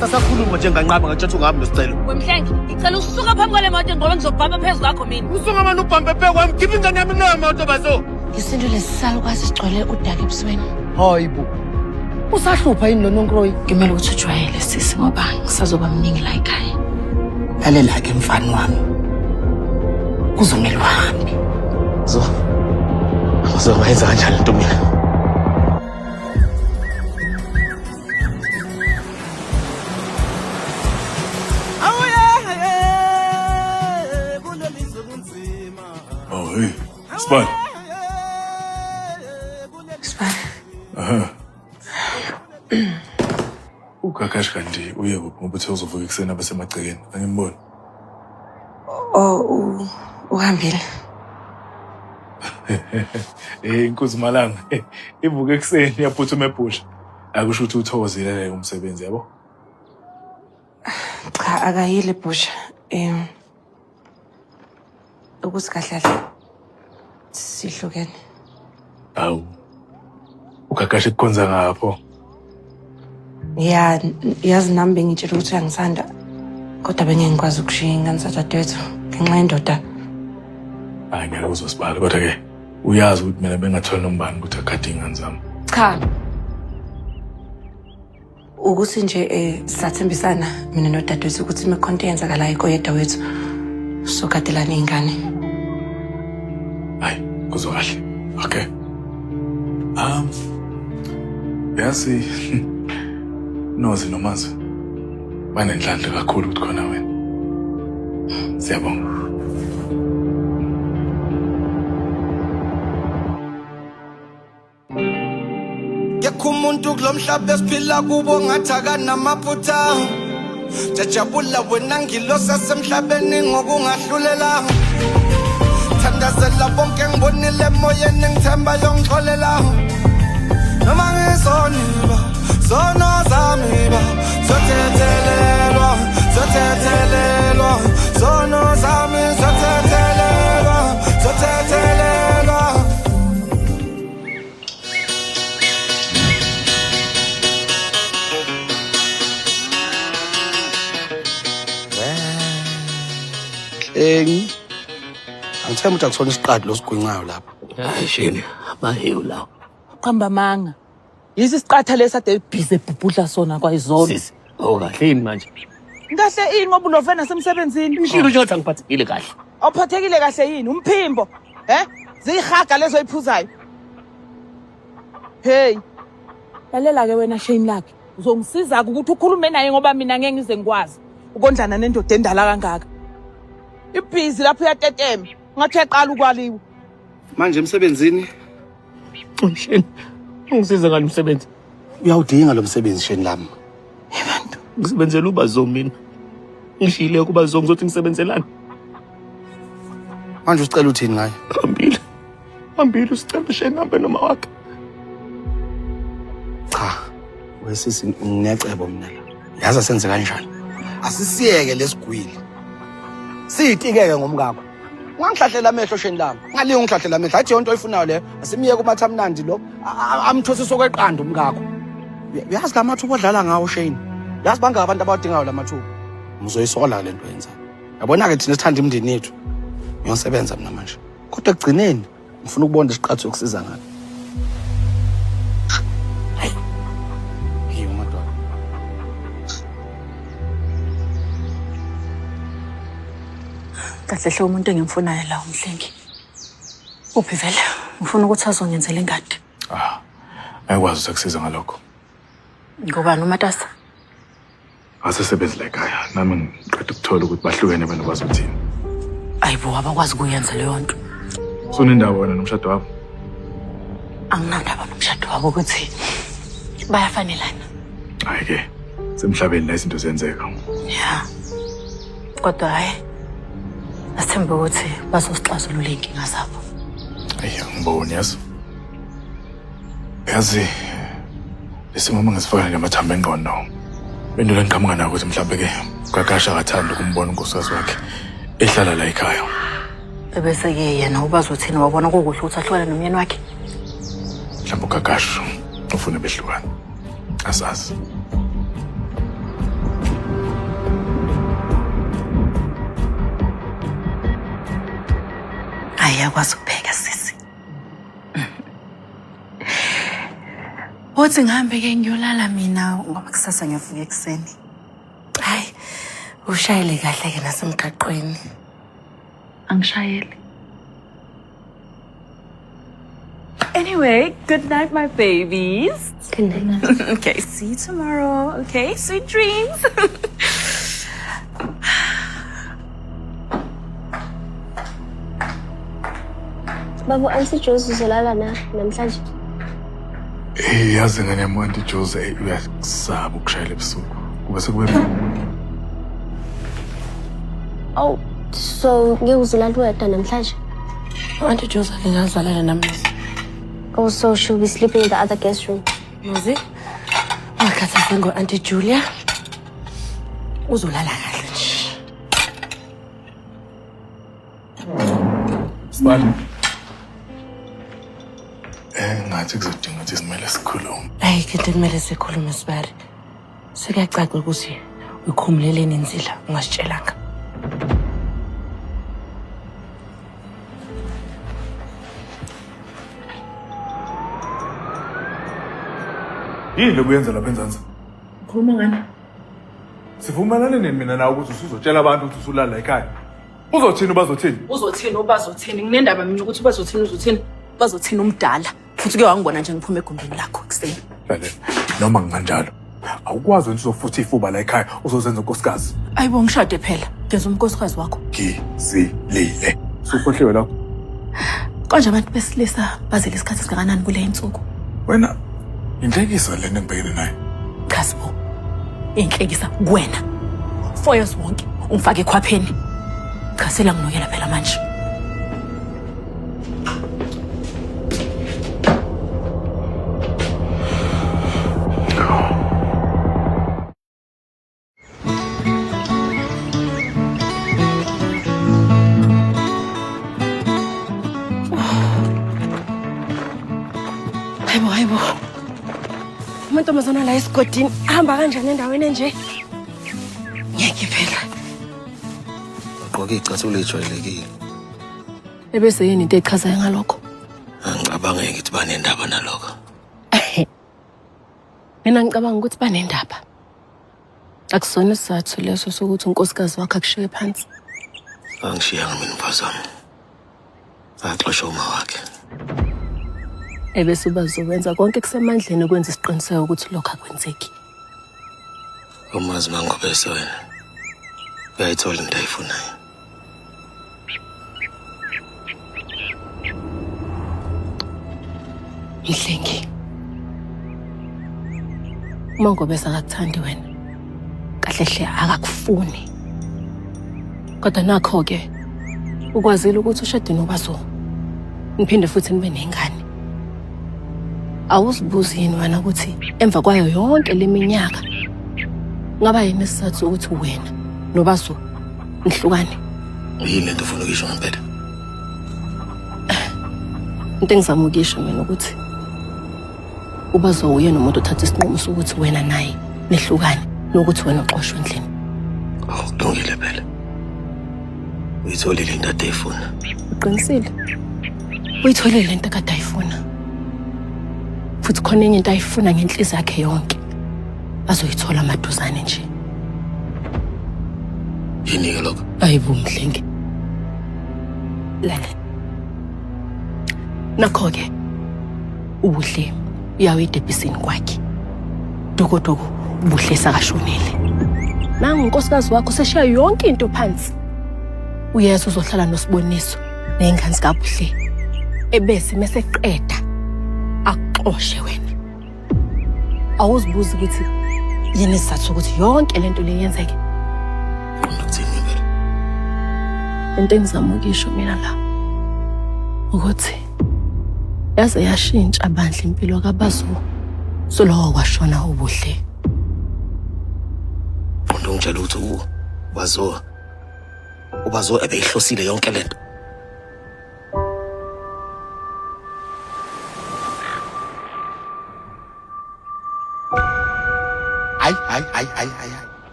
sasakhuluma njenganqaba ngatshatha ungami nesicelo. Wemhlengi, ngicela usuka phambi kwale moto ngoba ngizobhamba phezu kwakho mina. Usunga manje ubhambe phe kwami, khipha ingane yami kuleyo moto bazo. Isinto lesisalukazi sigcwele udaka ebusweni. Hayibo. Usahlupha yini noNonkroyi? Kumele ukuthi ujwayele sisi ngoba ngisazoba mningi la ekhaya. Lalela ke mfana wami. Kuzomela uhambe. Uzowenza kanjani into mina? Oh, hey. Spot. Spot. Ukakash kanti uye kuphi ngoba uthe uzovuka ekuseni abasemagcekeni. Angimboni. Oh, uhambile. Inkosi Malanga. Ivuka ekuseni yaphuthuma ebhusha. Akusho ukuthi uthokozile leyo umsebenzi yabo. Cha, akayile busha. Ukuthi kahle sihlukene. Awu. Ukakash ekukhonza ngapho. Ya, yazi nami bengitshela ukuthi angisanda. Kodwa bengengikwazi ukushiya ingane sadadewethu ngenxa yendoda. Hayi ngeke uzosibala kodwa ke uyazi ukuthi mina bengatholi nombani ukuthi akade ingane zami. Cha. Ukuthi nje sathembisana mina nodadewethu ukuthi imekhonto yenzakalayo koyedwa wethu sokadelana ingane. Hayi, kuzwa kahle. Okay. Yazi nozi nomazi. Banenhlanhla kakhulu ukuthi khona wena. Siyabonga. Yekho umuntu kulomhlaba esiphila kubo ngathi akanamaphutha. Jajabula wena ngilosa semhlabeni ngokungahlulela. Thandazela bonke ngibonile emoyeni ngithemba yongixolela. Noma ngisoniba, sono zami ba, zothethelelwa, sono zami zothethelelwa. Angithemba ukuthi akusona isiqadi lo sigwincayo lapha. Hayi shini, abahewu lawo. Qamba manga. Yisi siqatha lesade ibhize ebhubhudla sona kwayizolo. Sisi, kahle yini manje? Kahle ini ngoba ulovena semsebenzini? Ngishilo nje ngathi angiphathekile kahle. Awuphathekile kahle yini? Umphimbo. Ziyihaga lezo oyiphuzayo. Hey. Lalela ke wena Shane lakhe. Uzongisiza ukuthi ukhulume naye ngoba mina ngeke ngize ngikwazi ukondlana nendoda endala kangaka. Ibhizi lapho uyatetema. Ngathi yaqala ukwaliwa. Manje emsebenzini Shini, ungisiza ngani umsebenzi? uyawudinga lo msebenzi Shane lami. Abantu, ngisebenzela uBazong mina. Ngishile kuBazong uzothi ngisebenzelani? Manje usicela uthini ngaye? Hambile usicela Shane hambe noma wakhe. Cha, wesisi nginecebo mina la. Yazi asenze kanjani? Asisiyeke lesigwili. Siyitikeke ngomngakho. Ungangihlahlela amehlo Shane lami. Ngaliyo ngihlahlela amehlo. Athi yonto oyifunayo le. Asimiyeke umathamnandi lo. Amthosiso kweqanda umngakho. Uyazi lamathuba odlala ngawo Shane. Yazi bangaka abantu abawadingayo lamathuba. Uzoyisola lento yenza. Yabona ke thina sithanda imndeni yethu. Ngiyosebenza mina manje. Kodwa ekugcineni ngifuna ukubona isiqathu sokusiza ngani. Kahle hle umuntu engimfunayo la umhlengi. Uphi vele? Ngifuna ukuthi azongenzela ingadi. Ayikwazi ukusiza ngalokho. Ngoba nomatasa. Asesebenzi la ekhaya. Nami ngiqeda ukuthola ukuthi bahlukene bena kwazi ukuthini. Ayibo abakwazi ukuyenza leyo nto. Sonendawo wena nomshado wakho. Anginandaba nomshado wabo ukuthi bayafanelana. Hayi ke. Semhlabeni la izinto zenzeka. Ya. Kodwa hayi asithembe ukuthi bazosixazulula inkinga zabo. Ngibona yazi lesimama ngisifaka namathambo engqondo. Into lengiqhamuka nayo ukuthi mhlawumbe ke uKakasha akathanda ukumbona unkosikazi wakhe ehlala la ekhaya. Ebese ke yena ubazothina wabona kukuhle ukuthi ahlukane nomyeni wakhe. Mhlawumbe uKakasha ufuna behlukane. Asazi. Ayakwazi ukupheka sisi. Uthi ngihambe-ke ngiyolala mina ngoba kusasa ngiyavuka ekuseni. Hayi, ushayele kahle-ke nasemgaqweni. Angishayeli. Anyway, good night, my babies. Good night. Okay, see you tomorrow. Okay, sweet dreams. Babu, Auntie Josie uzolala namhlanje. Yazi ngane yami Auntie Jose uyasaba ukushayela ebusuku. Kube sekube Oh, so ngeke uzolala wedwa namhlanje? Auntie Josa ngingazalala namhlanje. Oh, so she'll be sleeping in the other guest room. Muzi. Wakhatha ngo Auntie Julia. Uzolala kahle nje. Sibali. Ngathi kuzodinga ukuthi simele sikhulume. Hayi ke kumele sikhulume Sibali. Sekuyacaca ukuthi ukhumuleleni inzila ungasitshelanga. Yini lokuyenza lapha eNzansi? Ukhuluma ngani? Sivumelane nini mina nawe ukuthi usuzotshela abantu ukuthi usulala ekhaya? Uzothini bazothini? Uzothini ubazothini? Nginendaba mina ukuthi ubazothini uzothini? Bazothini umdala. Futhi ke wangibona nje ngiphuma egumbini lakho ekuseni. Lalela, noma nginganjalo. Awukwazi ukuthi uzofutha ifuba la ekhaya uzozenza unkosikazi. Ayibo ngishade phela. Ngenza umnkosikazi wakho. Ngizilile. Sukhohliwe lapho. Konje abantu besilisa bazele isikhathi singakanani kule insuku? Wena inhlekisa lena engibhekene nayo. Khasibo. Inhlekisa kuwena. 4 years wonke ungifake ekhwapheni. Chasela nginokela phela manje. Hayibo. Amantombazana la esigodini ahamba kanjani endaweni enje? Ngeke phela. Ugqoke icathulo ejwayelekile. Ebese yini into echazayo ngalokho? Angicabange ukuthi banendaba nalokho. Mina ngicabanga ukuthi banendaba. Akusona isizathu leso sokuthi unkosikazi wakhe akushiye phansi. Angishiyanga mina mphazamo. Axoshwa uma wakhe. Ebese ubazowenza konke kusemandleni ukwenza isiqiniseko ukuthi lokho akwenzeki. Umazi mangobese wena. Uyayithola into ayifunayo. Mhlengi. Mangobese akakuthandi wena. Kahle hle akakufuni. Kodwa nakho ke ukwazile ukuthi ushade nobazo. Ngiphinde futhi nibe nengane. Awuzibuzi yini wena ukuthi emva kwayo yonke leminyaka ngaba yini isizathu ukuthi wena nobazo nihlukane? Yini lento ufuna ukisho ngempela? Into engizama ukisho mina ukuthi ubazo uyena umuntu othatha isinqumo sokuthi wena naye nihlukane nokuthi wena uxoshwe endlini. Awudongile phela. Uyitholile into ade ifuna. Uqinisile? Uyitholile lento kade ayifuna. Futhi khona enye into ayifuna ngenhliziyo yakhe yonke. Azoyithola maduzane nje. Yini ke lokho? Ayibo Mhlengi. Lana. Nakho-ke ubuhle uyawe edebhisini kwakhe. Dokotoko ubuhle sakashonile. Nangu unkosikazi wakho seshiya yonke into phansi. Uyeza uzohlala noSiboniso nengane zikabuhle. Ebese meseqeda akuxoshe wena. Awuzibuzi ukuthi yini isizathu ukuthi yonke lento leyenzeke. Ufuna ukuthini ngempela? Into engizama ukisho mina la ukuthi yaze yashintsha bandla impilo kaBazo solowo kwashona ubuhle. Ufuna ungitshela ukuthi ubazo ebeyihlosile yonke lento. Hayi.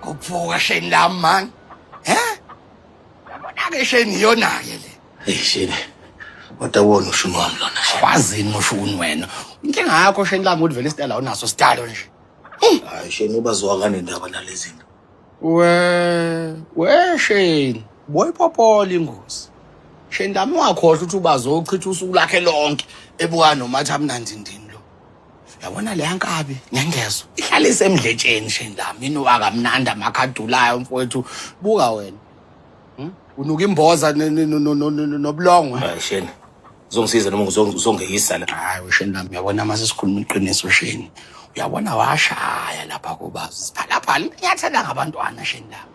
Kuvuka sheni lami man. Yabona ke sheni yona ke le. Hey sheni. Kodwa wona ushuni wami lona she. Wazini ushuni wena? Inkinga yakho shenilami ukuthi vele isitala unaso sidalo nje. Hayi sheni ubazwakane indaba nalezi zinto. We Shane, boyiphopola ingozi. Shane lami wakhohlwa ukuthi ubazochitha usuku lakhe lonke ebuka nomathamnandindini lo. Yabona le yankabi ngengezwe. Ihlala isemdletsheni Shane lami inoka mnanda makhadulayo mfowethu. Buka wena. Unuka imboza nobulongo. Hayi sheni. Uzongisiza noma uzongeyisa la. Hayi wesheni lami uyabona mase sikhuluma iqiniso Shane. Uyabona washaya lapha kubazi siphalaphala ngiyathanda ngabantwana Shane lami.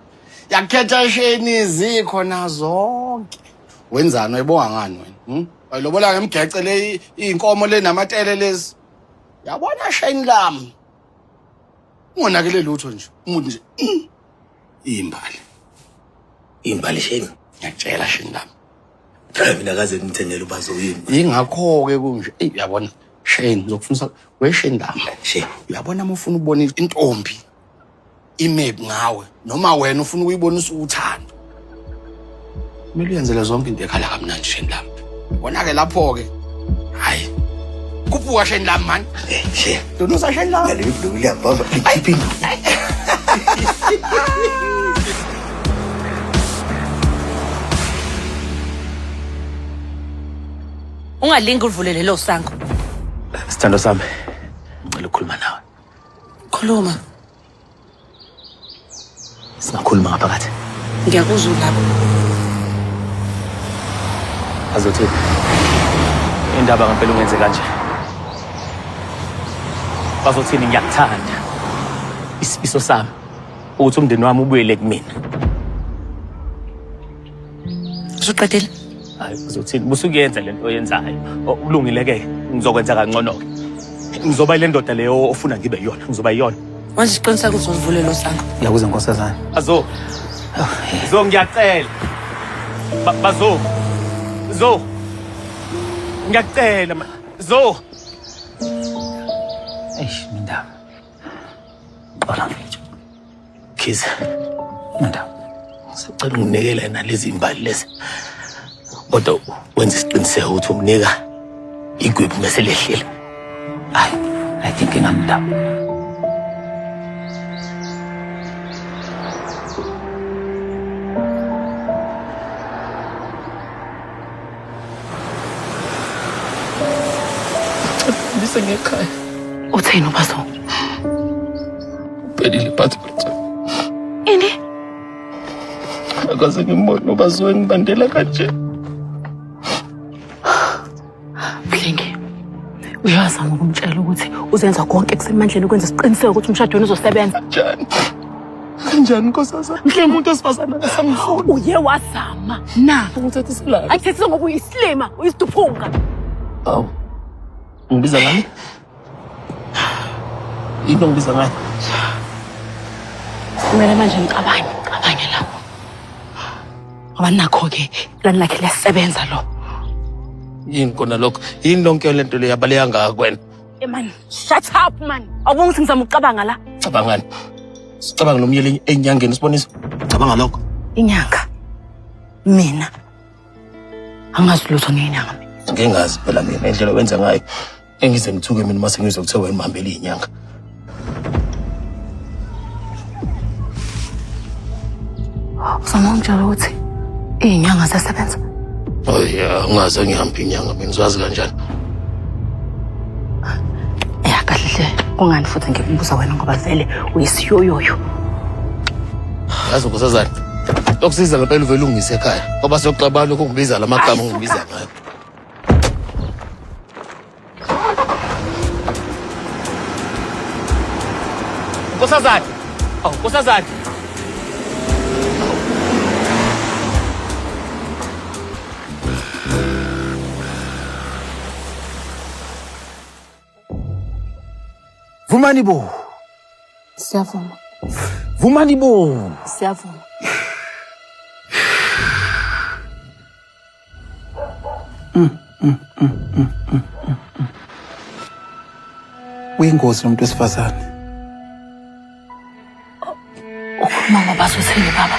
Yakhetha Shane izikho nazonke. Wenzani uyibonga ngani wena? Wayilobola ngemgece le inkomo le namatele lezi. Yabona Shane lami. Ungonakele lutho nje. Umuntu nje. Imbali. Imbali sheni. Ngiyatshela Shane lami. Mina kaze ngithengele ubazoyini. Ingakho ke kunje. Uyabona Shane ngizokufunisa wesheni lami. Sheni. Uyabona uma ufuna ukubona intombi imap ngawe noma wena ufuna ukuyibonisa uthando. Kumele uyenzele zonke into ekhala kamnandi Shane lami. Bona ke lapho ke hayi kuphuka Shane lami man. Sheni. Donusa Shane lami. Ngale uyabamba ikhiphi. Ungalingi uvulele lo sango. Sithando sami. Ngicela ukukhuluma nawe. Khuluma. Singakhuluma ngaphakathi. Ngiyakuzwa lapho. Azothi indaba ngempela ungenze kanje. Bazothini ngiyakuthanda. Isifiso sami ukuthi umndeni wami ubuyele kumina. Usuqedile? Hayi bazothini busukuyenza lento oyenzayo. Ukulungile ke ngizokwenza kangcono ke. Ngizoba ile ndoda leyo ofuna ngibe yona. Ngizoba yiyona. Manje siqiniseka ukuthi uzivulele lo sango. Ngiyakuza nkosazana. Azo. Zo ngiyacela. Bazo. Zo. Ngiyacela man. Zo. Eish mindaba. Bala ngithi. Khiza. Mindaba. Sicela unginikele nalezi imbali lezi. Kodwa wenza isiqiniseko ukuthi umnika igwebu bese lehlile. Hayi, I think ngamndaba. Ngekhaya. Utheni ubazo? Uphelile phansi phansi. Ini? Akaze ngimbone ubazo ngibandela kanje. Mhlengi. Uyazama ukumtshela ukuthi uzenza konke kusemandleni ukwenza isiqiniseko ukuthi umshado wenu uzosebenza. Njani? Kanjani nkosazana? Mhlengi umuntu osifazana ngasamfuni. Uye wazama. Na, Uthatha isilala. ayithethe ngoba uyislima, uyisiduphunga. Awu. Ngibiza ngani? Into ngibiza ngani? Kumele manje ngicabange lapho. Ngoba nakho-ke ilani lakhe liyasebenza lo. Yini kona lokho? Yini lonke lento le yabaleka ngaka kwena? Man, shut up man. Awubona ukuthi ngizama ukucabanga la? Cabangani? Sicabanga nomyeni enyangeni sibonisa. Cabanga lokho. Inyanga. Mina. Angazi lutho ngenyanga mina. Ngingazi phela mina indlela wenza ngayo. Engize ngithuke mina mase ngizokuthiwa wena mahambela inyanga. Uzama ukutshela ukuthi inyanga ziyasebenza. Oh yeah, ungaze ngihamba inyanga mina uzazi kanjani? Ya kahle kungani futhi ngikubuza wena ngoba vele uyisiyoyoyo. Yazi nkosazana. Lokusiza ngempela uvela ungise ekhaya. Ngoba siyoxabana lokho ngibiza lamagama ongibiza ngayo. Nkosazana. Oh, nkosazana. Vumani bo. Siyavuma. Vumani bo. Siyavuma. Uyingozi lo muntu wesifazane. Ukhuluma ngobazo uthini baba? .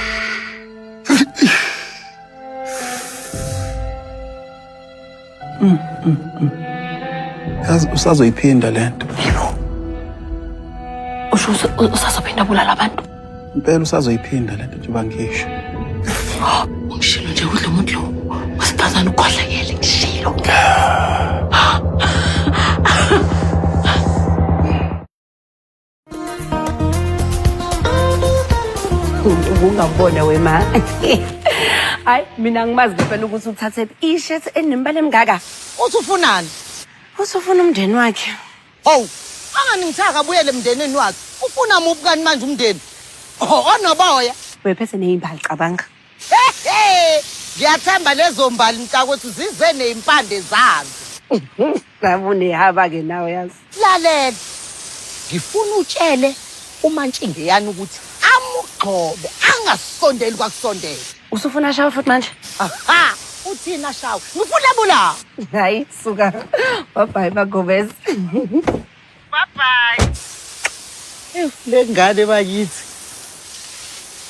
Yazi usazoyiphinda lento. Usho usazophinda bulala abantu. Impela usazoyiphinda lento njengoba ngisho. Ngishilo nje ukuthi lo muntu lo wasifazana ukhohlakele ngishilo. Ungabona wema. Hayi mina ngimazi phela ukuthi uthathe ishirt enembala emngaka. Uthi ufunani? Usufuna umndeni wakhe. Oh, angani ngithaka abuyele emndenini wakhe. Ufuna muphi kani manje umndeni? Oh, onoboya. Wephethe nezimbali cabanga. Ngiyathemba lezo mbali mntakwethu zize nezimpande zazo. Ngabone haba ke nawe yazi. Lalela. Ngifuna utshele uMantshinde yani ukuthi amugxobe angasondeli kwakusondela. Usufuna shawa futhi manje? Aha, uthina shawa. Ngifuna bula. Hayi suka. Bye Magobeza. Bye. Lengane bakithi.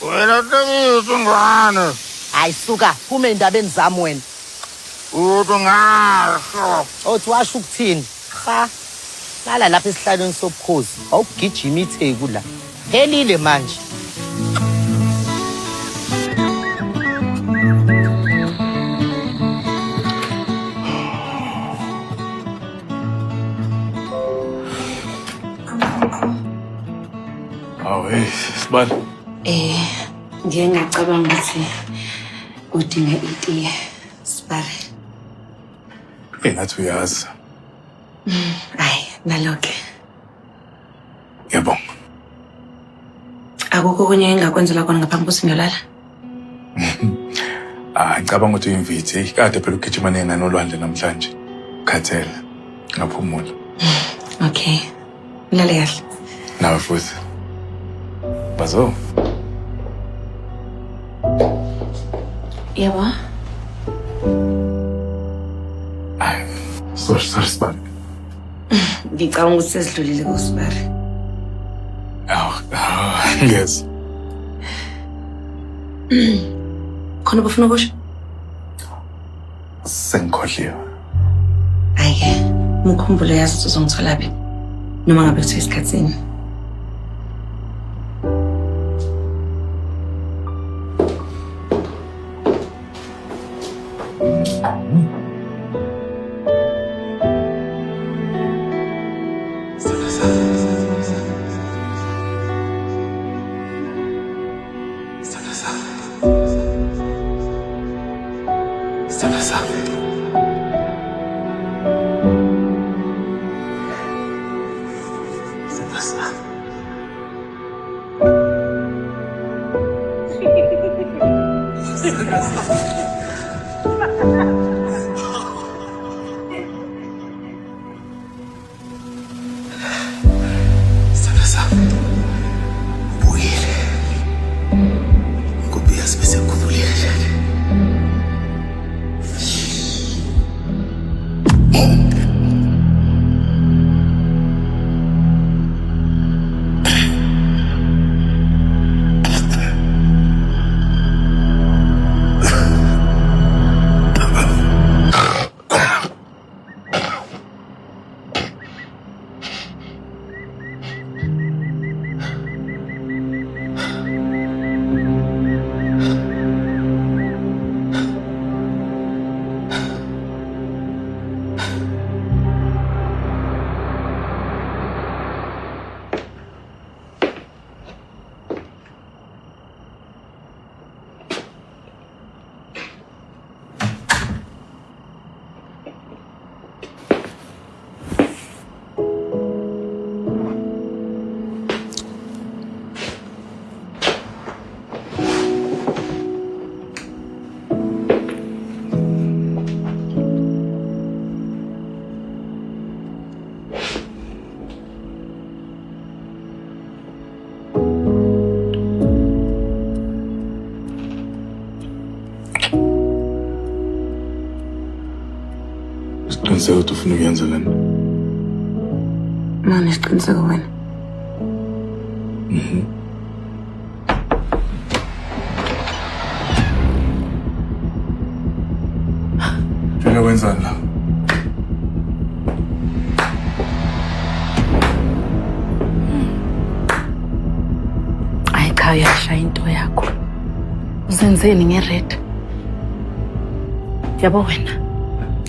Wena Ntombizi ngwane. Hayi suka, kume endabeni zami wena. Uthi ngasho. Othi washo ukuthini? Cha. Lala lapha esihlalweni sobukhosi. Awugijima itheku la. Helile manje. Awe, Sibali. Ngiye ngacabanga ukuthi udinga itiye. Sibari. Engathi uyazi. Hayi, naloke. Yabonga. Akukho kunye engakwenzela khona ngaphambi kokuthi ngiyolala. Ngicabanga ukuthi uyimvithi. Kade phela ugijima nengane olwandle namhlanje. Khathele. Ngaphumula. Okay. Ulale kahle. Nawe futhi. Bazo. Yebo. Sorry, Sibali. Ngicabanga ukuthi sesidlulile kuSibari. Yes. Khona bafuna kusho? Sengikhohliwe. Ayike, mukhumbule yazi ukuthi uzongithola phi. Noma ngabe kuthiwa isikhatsini. Isiqiniseko ukuthi ufuna ukuyenza lento. Manje isiqiniseko wena. Funa kwenzani la? uyashaya into yakho. Uzenzeni ngered? Yabo wena.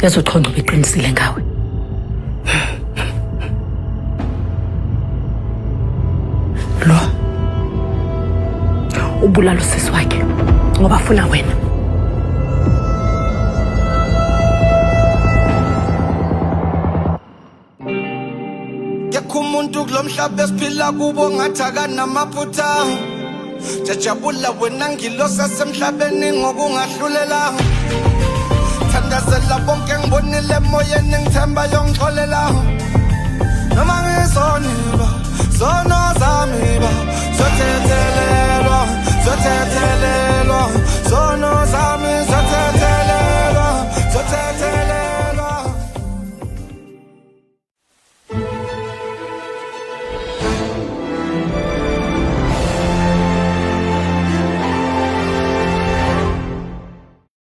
Yazoqhonqa beqinisile ngawe. Lo. Ubulala usisi wakhe ngoba afuna wena. Umuntu kulomhlaba esiphila kubo ngathi akanamaphutha. Jajabula wena ngilosa semhlabeni ngokungahlulela. Thandazela bonke ngibonile emoyeni ngithemba yongixolela. Noma ngisoniba, sono zami ba, zothethelelwa, zothethelelwa.